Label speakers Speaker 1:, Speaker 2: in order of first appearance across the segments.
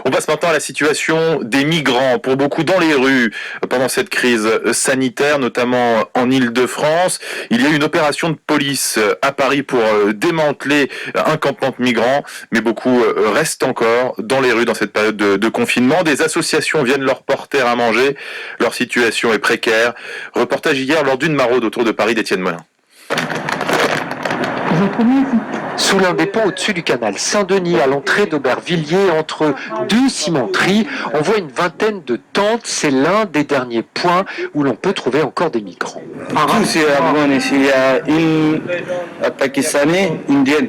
Speaker 1: On passe maintenant à la situation des migrants, pour beaucoup dans les rues pendant cette crise sanitaire, notamment en Île-de-France. Il y a eu une opération de police à Paris pour démanteler un campement de migrants, mais beaucoup restent encore dans les rues dans cette période de confinement. Des associations viennent leur porter à manger, leur situation est précaire. Reportage hier lors d'une maraude autour de Paris d'Étienne Molin.
Speaker 2: Sous l'un des ponts au-dessus du canal Saint-Denis, à l'entrée d'Aubervilliers, entre deux cimenteries, on voit une vingtaine de tentes. C'est l'un des derniers points où l'on peut trouver encore des migrants.
Speaker 3: Tous c'est afghans ici. Il y a une Pakistanais, indienne.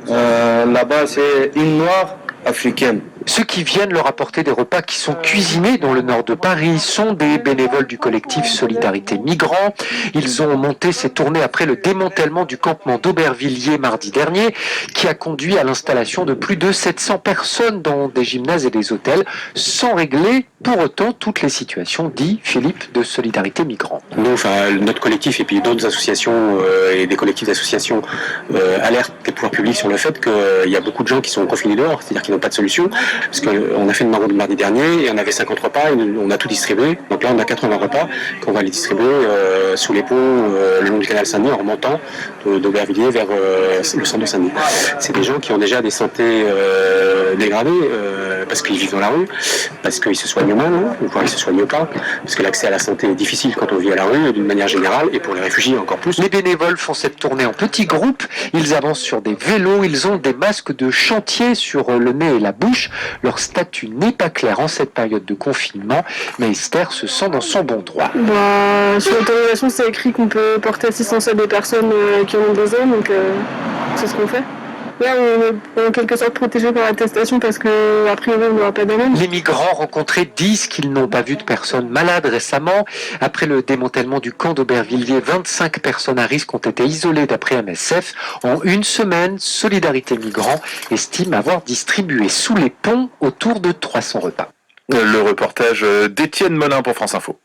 Speaker 3: Là-bas, c'est une noire africaine.
Speaker 2: Ceux qui viennent leur apporter des repas qui sont cuisinés dans le nord de Paris sont des bénévoles du collectif Solidarité Migrants. Ils ont monté ces tournées après le démantèlement du campement d'Aubervilliers mardi dernier, qui a conduit à l'installation de plus de 700 personnes dans des gymnases et des hôtels, sans régler pour autant toutes les situations, dit Philippe de Solidarité Migrants.
Speaker 4: Nous, notre collectif et puis d'autres associations et des collectifs d'associations alertent les pouvoirs publics sur le fait qu'il y a beaucoup de gens qui sont confinés dehors, c'est-à-dire qu'ils n'ont pas de solution. Parce qu'on a fait une maraude mardi dernier et on avait 50 repas et on a tout distribué. Donc là, on a 80 repas qu'on va les distribuer sous les ponts le long du canal Saint-Denis en remontant d'Aubervilliers vers le centre de Saint-Denis. C'est des gens qui ont déjà des santé dégradées parce qu'ils vivent dans la rue, parce qu'ils se soignent mal, ou voire ils se soignent pas, parce que l'accès à la santé est difficile quand on vit à la rue d'une manière générale et pour les réfugiés encore plus.
Speaker 2: Les bénévoles font cette tournée en petits groupes. Ils avancent sur des vélos, ils ont des masques de chantier sur le nez et la bouche. Leur statut n'est pas clair en cette période de confinement, mais Esther se sent dans son bon droit.
Speaker 5: Sur l'autorisation, c'est écrit qu'on peut porter assistance à des personnes qui en ont besoin, donc c'est ce qu'on fait. Là, on est en quelque sorte protégé par l'attestation parce qu'a priori, on n'aura pas d'amende.
Speaker 2: Les migrants rencontrés disent qu'ils n'ont pas vu de personnes malades récemment. Après le démantèlement du camp d'Aubervilliers, 25 personnes à risque ont été isolées d'après MSF. En une semaine, Solidarité Migrants estime avoir distribué sous les ponts autour de 300 repas.
Speaker 1: Le reportage d'Étienne Molin pour France Info.